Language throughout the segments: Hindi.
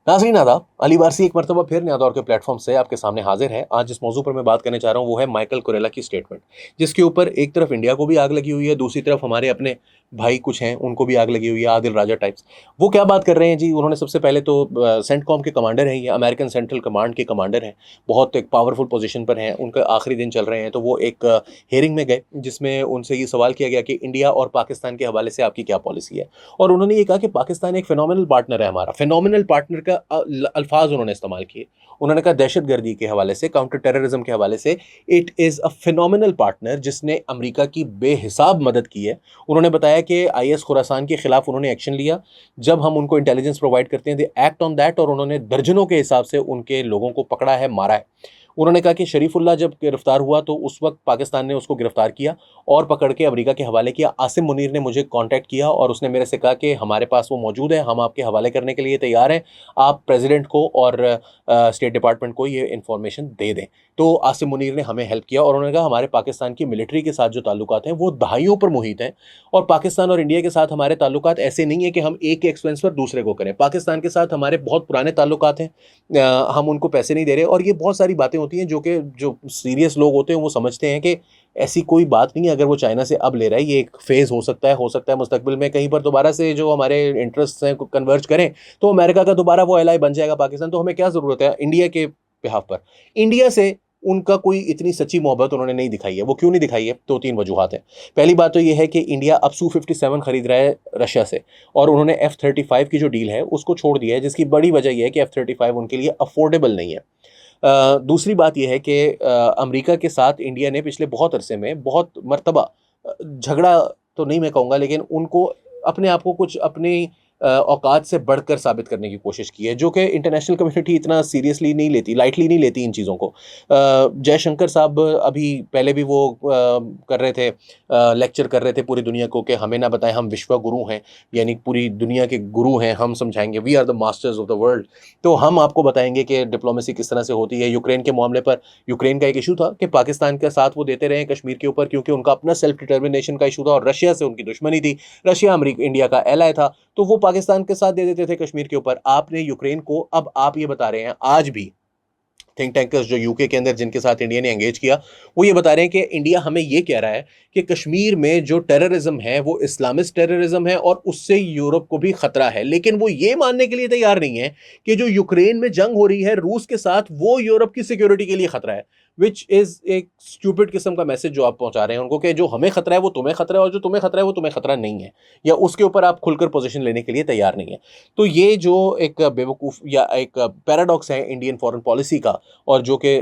नाज़रीन आदाब, अली वारसी एक मरतबा फिर नया दौर के प्लेटफॉर्म से आपके सामने हाजिर है। आज जिस मौजू पर मैं बात करने चाह रहा हूँ वो है माइकल कुरेला की स्टेटमेंट, जिसके ऊपर एक तरफ इंडिया को भी आग लगी हुई है, दूसरी तरफ हमारे अपने भाई कुछ हैं उनको भी आग लगी हुई है, आदिल राजा टाइप्स। वो क्या बात कर रहे हैं जी? उन्होंने सबसे पहले तो सेंटकॉम के कमांडर हैं, ये अमेरिकन सेंट्रल कमांड के कमांडर हैं, बहुत एक पावरफुल पोजीशन पर हैं, उनका आखिरी दिन चल रहे हैं। तो वो एक हेयरिंग में गए जिसमें उनसे ये सवाल किया गया कि इंडिया और पाकिस्तान के हवाले से आपकी क्या पॉलिसी है। और उन्होंने ये कहा कि पाकिस्तान एक फिनोमिनल पार्टनर है हमारा। फिनोमिनल पार्टनर का अल्फाज उन्होंने इस्तेमाल किए। उन्होंने कहा दहशतगर्दी के हवाले से, काउंटर टेररिज्म के हवाले से it is a phenomenal partner जिसने अमेरिका की बेहिसाब मदद की है। उन्होंने बताया कि आईएस खुरासान के खिलाफ उन्होंने एक्शन लिया। जब हम उनको इंटेलिजेंस प्रोवाइड करते हैं दे एक्ट ऑन दैट, और उन्होंने दर्जनों के हिसाब से उनके लोगों को पकड़ा है, मारा है। उन्होंने कहा कि शरीफुल्लाह जब गिरफ्तार हुआ तो उस वक्त पाकिस्तान ने उसको गिरफ्तार किया और पकड़ के अमेरिका के हवाले किया। आसिम मुनीर ने मुझे कांटेक्ट किया और उसने मेरे से कहा कि हमारे पास वो मौजूद है, हम आपके हवाले करने के लिए तैयार हैं, आप प्रेसिडेंट को और स्टेट डिपार्टमेंट को ये इन्फॉर्मेशन दे दें। तो आसिम मुनीर ने हमें हेल्प किया और उन्होंने कहा हमारे पाकिस्तान की मिलिट्री के साथ जो ताल्लुकात हैं वो दहाइयों पर मुहित हैं, और पाकिस्तान और इंडिया के साथ हमारे ताल्लुकात ऐसे नहीं है कि हम एक के एक्सपेंस पर दूसरे को करें। पाकिस्तान के साथ हमारे बहुत पुराने ताल्लुकात हैं, हम उनको पैसे नहीं दे रहे। और ये बहुत सारी बातें होती हैं जो सीरियस लोग होते हैं वो समझते हैं कि ऐसी कोई बात नहीं है। अगर वो चाइना से अब ले रहा है, ये एक फेज़ हो सकता है मुस्तकबिल में कहीं पर दोबारा से जो हमारे इंटरेस्ट हैं कन्वर्ज करें तो अमेरिका का दोबारा वो एलाई बन जाएगा पाकिस्तान। तो हमें क्या ज़रूरत है इंडिया के बिहाफ पर? इंडिया से उनका कोई इतनी सच्ची मोहब्बत उन्होंने नहीं दिखाई है। वो क्यों नहीं दिखाई है? दो तीन वजूहात हैं। पहली बात तो ये है कि इंडिया अब Su-57 खरीद रहा है रशिया से, और उन्होंने F-35 की जो डील है उसको छोड़ दिया है, जिसकी बड़ी वजह यह है कि F-35 उनके लिए अफोर्डेबल नहीं है। दूसरी बात यह है कि अमेरिका के साथ इंडिया ने पिछले बहुत अरसे में बहुत मर्तबा झगड़ा तो नहीं मैं कहूँगा, लेकिन उनको अपने आप को कुछ अपनी औकात से बढ़कर साबित करने की कोशिश की है, जो कि इंटरनेशनल कम्युनिटी इतना सीरियसली नहीं लेती, लाइटली नहीं लेती इन चीज़ों को। जयशंकर साहब अभी पहले भी वो कर रहे थे, लेक्चर कर रहे थे पूरी दुनिया को कि हमें ना बताएं, हम विश्व गुरु हैं, यानी पूरी दुनिया के गुरु हैं, हम समझाएंगे, we are the masters of the world. तो हम आपको बताएंगे कि डिप्लोमेसी किस तरह से होती है। यूक्रेन के मामले पर यूक्रेन का एक इशू था कि पाकिस्तान के साथ वो देते रहे कश्मीर के ऊपर, क्योंकि उनका अपना सेल्फ डिटर्मिनेशन का इशू था और रशिया से उनकी दुश्मनी थी। रशिया अमेरिका इंडिया का एलाय था, तो वो पाकिस्तान के साथ दे देते थे कश्मीर के ऊपर। आपने यूक्रेन को, अब आप ये बता रहे हैं, आज भी थिंक टैंकर्स जो यूके के अंदर जिनके साथ इंडिया ने एंगेज किया, वो ये बता रहे हैं कि इंडिया हमें ये कह रहा है कि कश्मीर में जो टेररिज्म है वो इस्लामिस्ट टेररिज्म है और उससे यूरोप को भी खतरा है। लेकिन वो ये मानने के लिए तैयार नहीं है कि जो यूक्रेन में जंग हो रही है रूस के साथ, वो यूरोप की सिक्योरिटी के लिए खतरा है। विच इज एक स्टूपिड किस्म का मैसेज जो आप पहुंचा रहे हैं उनको, कि जो हमें खतरा है वो तुम्हें खतरा है और जो तुम्हें खतरा है वो तुम्हें खतरा नहीं है, या उसके ऊपर आप खुलकर पोजीशन लेने के लिए तैयार नहीं है। तो ये जो एक बेवकूफ़ या एक पैराडॉक्स है इंडियन फॉरेन पॉलिसी का, और जो कि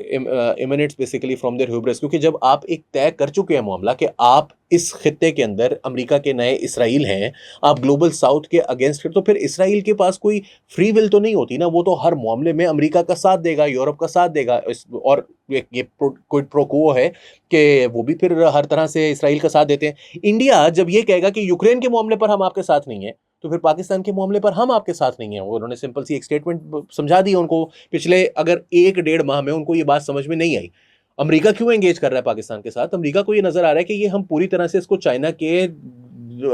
emanates basically from their hubris, क्योंकि जब आप एक तय कर चुके हैं मामला कि आप इस खित्ते के अंदर अमेरिका के नए इसराइल हैं, आप ग्लोबल साउथ के अगेंस्ट, तो फिर इसराइल के पास कोई फ्री विल तो नहीं होती ना, वो तो हर मामले में अमेरिका का साथ देगा, यूरोप का साथ देगा। और ये कोई प्रो है कि वो भी फिर हर तरह से इसराइल का साथ देते हैं। इंडिया जब ये कहेगा कि यूक्रेन के मामले पर हम आपके साथ नहीं है, तो फिर पाकिस्तान के मामले पर हम आपके साथ नहीं है। उन्होंने सिंपल सी एक स्टेटमेंट समझा दी उनको। पिछले अगर एक डेढ़ माह में उनको ये बात समझ में नहीं आई, अमेरिका क्यों एंगेज कर रहा है पाकिस्तान के साथ। अमेरिका को ये नजर आ रहा है कि ये हम पूरी तरह से इसको चाइना के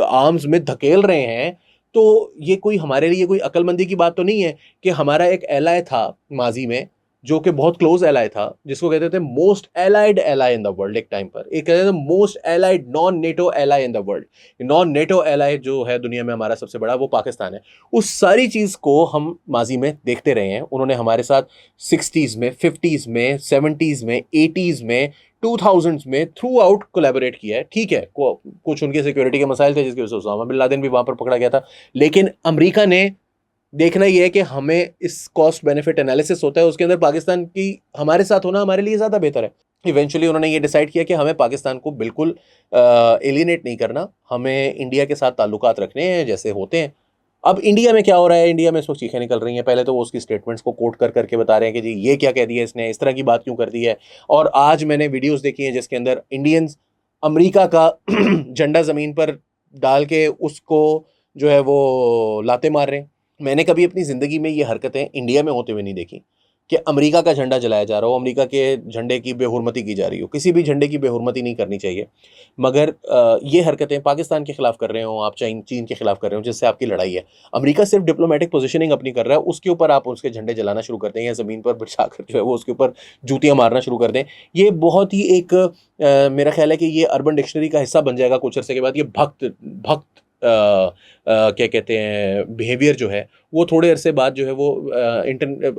आर्म्स में धकेल रहे हैं। तो ये कोई हमारे लिए कोई अक्लमंदी की बात तो नहीं है कि हमारा एक एलाय था माजी में, जो कि बहुत क्लोज एलाय था, जिसको कहते थे most allied ally in the world. एक टाइम पर एक कहते थे most allied non NATO ally in the world. Non NATO ally जो है दुनिया में हमारा सबसे बड़ा, वो पाकिस्तान है। उस सारी चीज़ को हम माजी में देखते रहे हैं। उन्होंने हमारे साथ 60s में, 50s में, 70s में, 80s में, 2000s में थ्रू आउट कोलैबोरेट किया है। ठीक है, कुछ उनके सिक्योरिटी के मसाइल थे जिसकी वजह से उसामा बिन लादेन भी वहां पर पकड़ा गया था, लेकिन अमेरिका ने देखना यह है कि हमें इस कॉस्ट बेनिफिट एनालिसिस होता है, उसके अंदर पाकिस्तान की हमारे साथ होना हमारे लिए ज़्यादा बेहतर है। इवेंचुअली उन्होंने ये डिसाइड किया कि हमें पाकिस्तान को बिल्कुल एलिनेट नहीं करना, हमें इंडिया के साथ ताल्लुकात रखने हैं जैसे होते हैं। अब इंडिया में क्या हो रहा है? इंडिया में इस वक्त चीखें निकल रही हैं। पहले तो वो उसकी स्टेटमेंट्स को कोट कर करके बता रहे हैं कि जी ये क्या कह दिया इसने, इस तरह की बात क्यों कर दी है। और आज मैंने वीडियोस देखी हैं जिसके अंदर इंडियंस अमेरिका का झंडा ज़मीन पर डाल के उसको जो है वो लाते मार रहे हैं। मैंने कभी अपनी ज़िंदगी में ये हरकतें इंडिया में होते हुए नहीं देखी। कि अमेरिका का झंडा जलाया जा रहा हो, अमेरिका के झंडे की बेहुरमती की जा रही हो। किसी भी झंडे की बेहुरमती नहीं करनी चाहिए, मगर ये हरकतें पाकिस्तान के खिलाफ कर रहे हो आप, चीन के खिलाफ कर रहे हो, जिससे आपकी लड़ाई है। अमेरिका सिर्फ डिप्लोमेटिक पोजीशनिंग अपनी कर रहा है, उसके ऊपर आप उसके झंडे जलाना शुरू कर दें या ज़मीन पर बिछाकर जो है वो उसके ऊपर जूतियाँ मारना शुरू कर दें। ये बहुत ही एक मेरा ख्याल है कि ये अर्बन डिक्शनरी का हिस्सा बन जाएगा कुछ अर्से के बाद। ये भक्त भक्त क्या कहते हैं बिहेवियर जो है वो थोड़े अरसे बाद जो है वो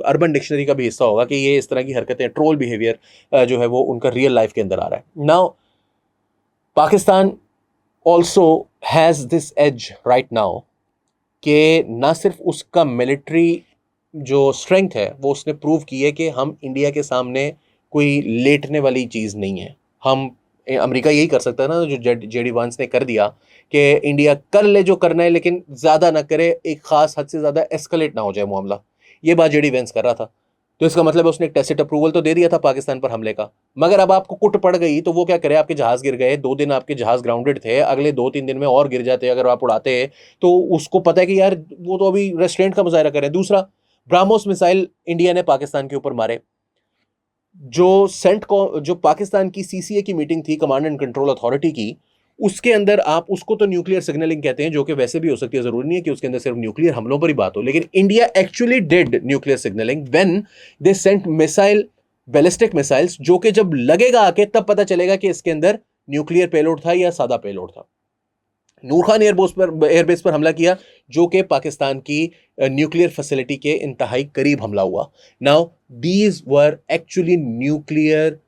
अर्बन डिक्शनरी का भी हिस्सा होगा कि ये इस तरह की हरकतें, ट्रोल बिहेवियर जो है वो उनका रियल लाइफ के अंदर आ रहा है। Now Pakistan also has this edge right now कि ना सिर्फ उसका मिलिट्री जो स्ट्रेंथ है वो उसने प्रूव की है कि हम इंडिया के सामने कोई लेटने वाली चीज़ नहीं है। हम अमेरिका यही कर सकता है ना जो जेडी वांस ने कर दिया कि इंडिया कर ले जो करना है, लेकिन ज़्यादा ना करे, एक ख़ास हद से ज़्यादा एस्केलेट ना हो जाए मामला। ये बात जेडी वांस कर रहा था, तो इसका मतलब है उसने एक टैसिट अप्रूवल तो दे दिया था पाकिस्तान पर हमले का। मगर अब आपको कुट पड़ गई तो वो क्या करे, आपके जहाज़ गिर गए, 2 दिन आपके जहाज़ ग्राउंडेड थे, अगले 2-3 दिन में और गिर जाते अगर आप उड़ाते, तो उसको पता है कि यार वो तो अभी रेस्ट्रेंट का मुजाहरा करें। दूसरा, ब्राह्मोस मिसाइल इंडिया ने पाकिस्तान के ऊपर मारे। जो पाकिस्तान की सीसीए की मीटिंग थी, कमांड एंड कंट्रोल अथॉरिटी की, उसके अंदर आप उसको तो न्यूक्लियर सिग्नलिंग कहते हैं, जो कि वैसे भी हो सकती है, जरूरी नहीं है कि उसके अंदर सिर्फ न्यूक्लियर हमलों पर ही बात हो, लेकिन India actually did nuclear signalling when they sent missile, ballistic missiles, जो कि जब लगेगा आके तब पता चलेगा कि इसके अंदर न्यूक्लियर पेलोड था या सादा पेलोड था। नूर खान एयरबेस पर हमला किया, जो कि पाकिस्तान की न्यूक्लियर फैसिलिटी के इंतहाई करीब हमला हुआ। Now these were actually nuclear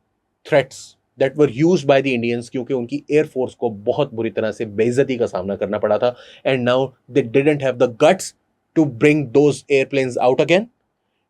threats that were used by the Indians, क्योंकि उनकी एयरफोर्स को बहुत बुरी तरह से बेइज्जती का सामना करना पड़ा था। And now they didn't have the guts to bring those airplanes out again.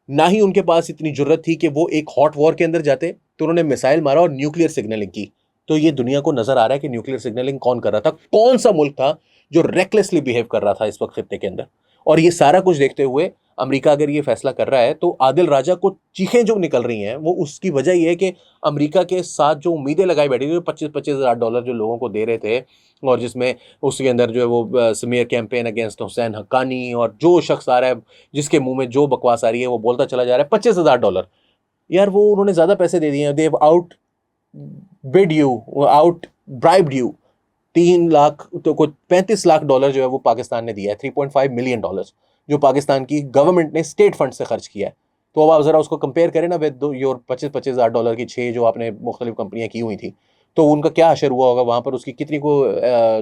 ना ही उनके पास इतनी जरूरत थी कि वो एक हॉट वॉर के अंदर जाते, तो उन्होंने मिसाइल मारा और न्यूक्लियर सिग्नलिंग की। तो ये दुनिया को नजर आ रहा है कि न्यूक्लियर सिग्नलिंग कौन कर रहा था, कौन सा मुल्क था जो रेकलेसली बिहेव कर रहा था इस वक्त खित्ते के अंदर। और ये सारा कुछ देखते हुए अमेरिका अगर ये फैसला कर रहा है, तो आदिल राजा को चीखें जो निकल रही हैं वो उसकी वजह ये है कि अमेरिका के साथ जो उम्मीदें लगाई बैठी थी, 25-25 हज़ार डॉलर जो लोगों को दे रहे थे, और जिसमें उसके अंदर जो है वो smear campaign against Hussain Haqqani, और जो शख्स आ रहा है जिसके मुंह में जो बकवास आ रही है वो बोलता चला जा रहा है 25,000 डॉलर। यार वो उन्होंने ज़्यादा पैसे दे दिए हैं, they've outbid you, outbribed you. 3 lakh तो कुछ 35 लाख डॉलर जो है वो पाकिस्तान ने दिया है, 3.5 मिलियन डॉलर जो पाकिस्तान की गवर्नमेंट ने स्टेट फंड से खर्च किया है। तो अब आप ज़रा उसको कंपेयर करें ना विद योर 25-25 हज़ार डॉलर की 6 जो आपने मुख्तलिफ कंपनियां की हुई थी, तो उनका क्या असर हुआ होगा वहाँ पर, उसकी कितनी को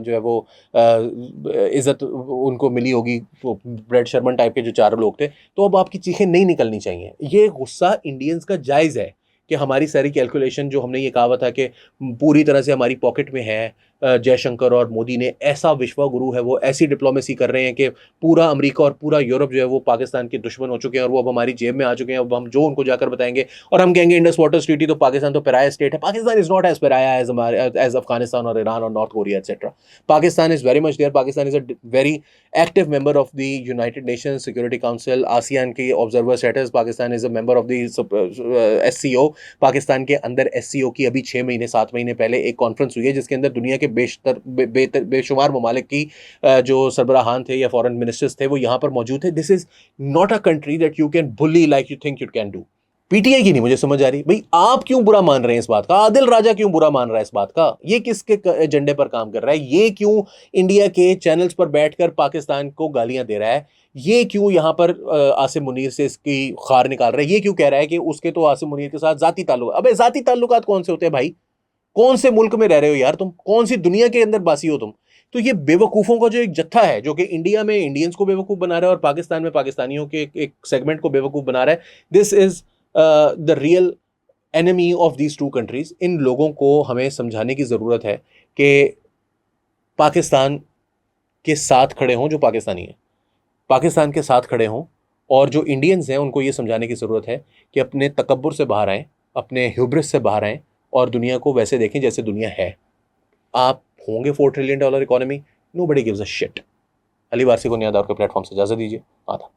जो है वो इज़्ज़त उनको मिली होगी, वो ब्रेड शर्मन टाइप के जो 4 लोग थे। तो अब आपकी चीखें नहीं निकलनी चाहिए। ये गुस्सा इंडियंस का जायज़ है कि हमारी सारी कैलकुलेशन जो हमने ये कहा था कि पूरी तरह से हमारी पॉकेट में है, जयशंकर और मोदी ने ऐसा विश्व गुरु है, वो ऐसी डिप्लोमेसी कर रहे हैं कि पूरा अमेरिका और पूरा यूरोप जो है वो पाकिस्तान के दुश्मन हो चुके हैं और वो अब हमारी जेब में आ चुके हैं। अब हम जो उनको जाकर बताएंगे और हम कहेंगे इंडस वाटर ट्रीटी तो पाकिस्तान तो पराया स्टेट है। पाकिस्तान इज नॉट एज पराया एज अफगानिस्तान और ईरान और North Korea etcetera. Pakistan is very much there. Pakistan is a very active member of the United Nations Security Council, ASEAN की observer status. Pakistan is a member of the SCO। Pakistan के अंदर SCO की अभी 6 महीने 7 महीने पहले एक कॉन्फ्रेंस हुई है जिसके अंदर दुनिया के बेशुमार ममालिक की जो सरबराहान थे या फॉरेन मिनिस्टर्स थे वो यहाँ पर मौजूद थे। This is not a country that you can bully like you think you can do. PTI की नहीं मुझे समझ आ रही भाई, आप क्यों बुरा मान रहे हैं इस बात का, आदिल राजा क्यों बुरा मान रहा है इस बात का, ये किसके एजेंडे पर काम कर रहा है, ये क्यों इंडिया के चैनल्स पर बैठकर पाकिस्तान को गालियां दे रहा है, ये क्यों यहाँ पर आसिम मुनीर से इसकी खार निकाल रहा है, ये क्यों कह रहा है कि उसके तो आसिम मुनीर के साथ जाती ताल्लुक। अबे जाती ताल्लुकात कौन से होते हैं भाई, कौन से मुल्क में रह रहे हो यार तुम, कौन सी दुनिया के अंदर बासी हो तुम। तो ये बेवकूफ़ों का जो एक जत्था है जो कि इंडिया में इंडियंस को बेवकूफ़ बना रहा है और पाकिस्तान में पाकिस्तानियों के एक सेगमेंट को बेवकूफ़ बना रहा है, this is the real enemy of these 2 countries. इन लोगों को हमें समझाने की ज़रूरत है कि पाकिस्तान के साथ खड़े हों, जो पाकिस्तानी हैं पाकिस्तान के साथ खड़े हों, और जो इंडियंस हैं उनको ये समझाने की ज़रूरत है कि अपने तकब्बुर से बाहर आएँ, अपने ह्यूब्रिस से बाहर आएँ और दुनिया को वैसे देखें जैसे दुनिया है। आप होंगे $4 trillion economy, nobody gives a shit. Ali Warsi को नियाद आपके प्लेटफॉर्म से इजाज़त दीजिए। आधा